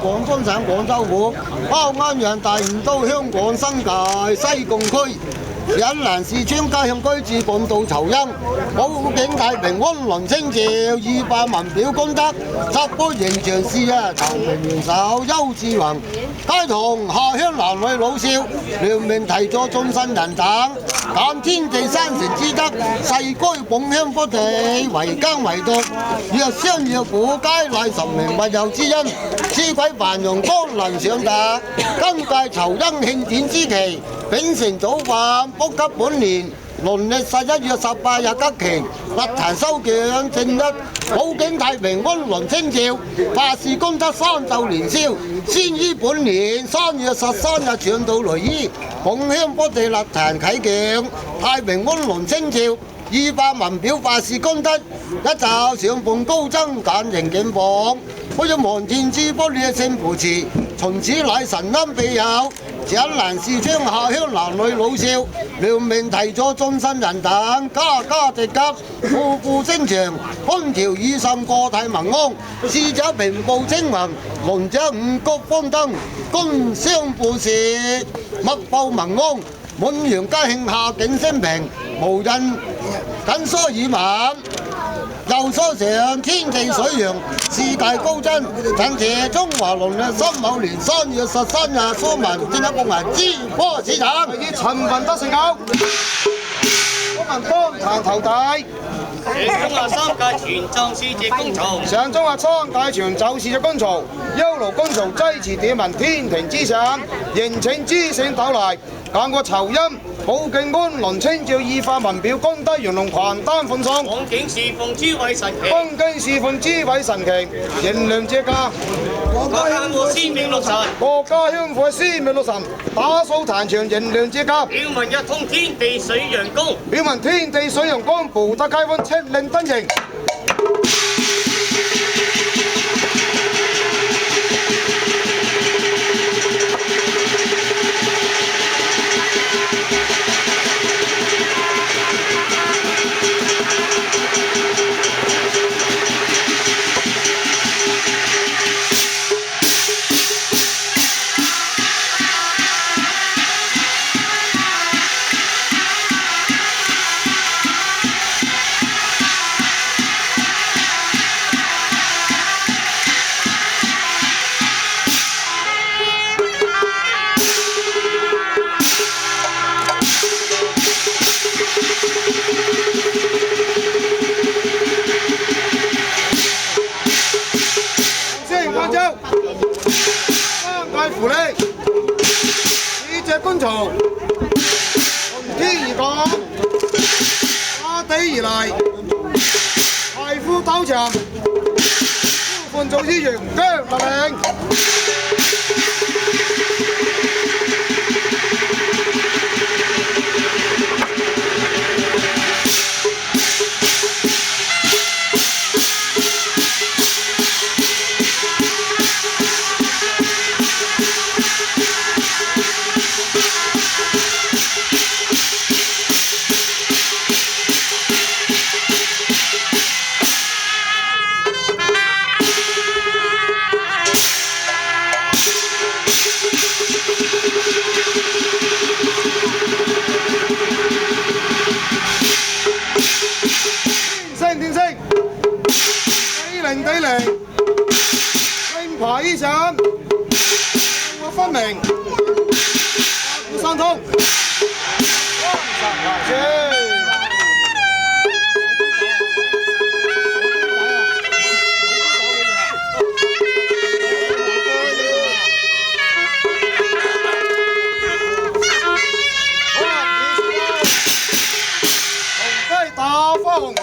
廣東省廣州府，包安陽大嶼都香港新界西貢區。引蘭市村家鄉居住半島籌恩，保境太平安鄰清照200文表功德，十杯迎祥事頭名元首邱志宏，街童下鄉男女老少聯名題咗眾新人等，感天地山城之德，世居捧香福地，為耕為讀，若相若古皆乃神明密友之恩，施鬼繁榮光能上達，今屆籌恩慶典之期，秉承早飯，卜吉本年農曆11月18日吉期，立壇收獎正一，保境太平安鄰清照，法事功德3週年宵，先於本年3月13日上到雷衣，捧香福地立壇啟敬，太平安鄰清照200文表法事功德，一罩上半高僧簡迎敬奉，為咗望天之福列聖扶持，從此乃神恩庇佑。引蘭市村下鄉男女老少，聯名題咗眾新人等，家家直吉，戶戶升祥，風調雨順個體民安，智者平步青雲，聾者五穀豐登，工商富士，物報民安，滿陽嘉慶下境升平，無人緊疏與民。又疏上天地水陽，世界高真，趁謝中華農曆辛卯年3月13日蘇文正一部人之科市場，以陳文德成狗，我民當壇頭大。上中下3屆全奏使節公曹，上中下3屆全奏使節公曹，憂勞公曹祭祀典文天庭之上，迎請知聖斗來，揀個酬恩。保境安鄰清照200文表功德元龍群單奉送，廣境侍奉諸位神奇，恭敬侍奉諸位神奇，迎良之家，國家香火司命六神，國家香火司命六神，打掃壇場迎良之家，表文一通天地水陽宮，表文天地水陽宮，布德街坊敕令登程。扶利，呢隻觀曹，從天而降，下地而嚟，排夫鬥場，呼喚祖師爺姜立令。天星，地靈地靈，令牌衣裳，我分明，八股相通。打風。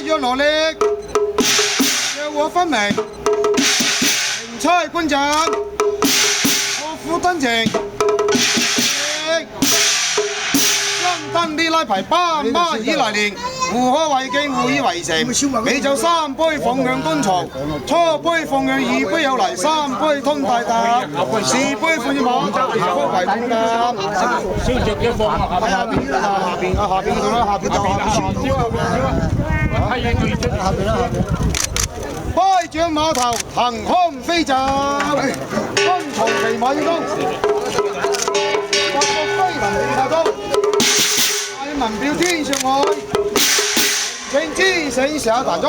要努力，要我分明，明差觀陣，破釜登程，將登啲拉牌斑馬以來年，互可為敬，互以為誠。美酒三杯奉向公曹，初杯奉向二杯有嚟，三杯通太達，四杯奉馬周而福為公監。燒着嘅放喺下邊嗰度啦，下邊開獎碼頭騰空飛走，軍曹騎馬英中，發國飛騰地下中，大民表天上外，情之醒社壇中。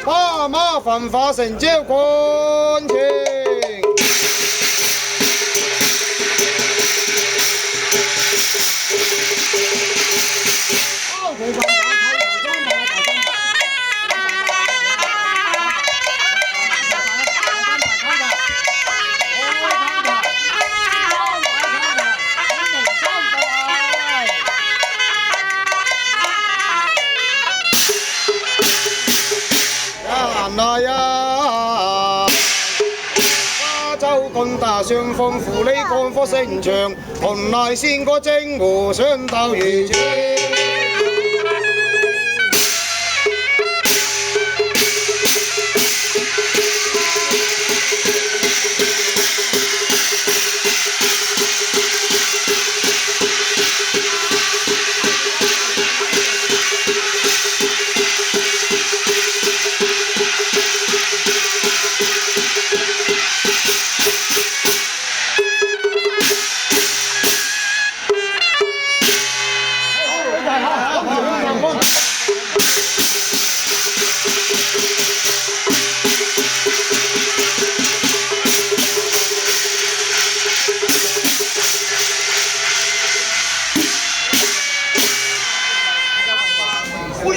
巴馬焚化成朝冠情。那呀，加州攻打上方，扶你幹火城牆，同內先個征和相鬥如戰。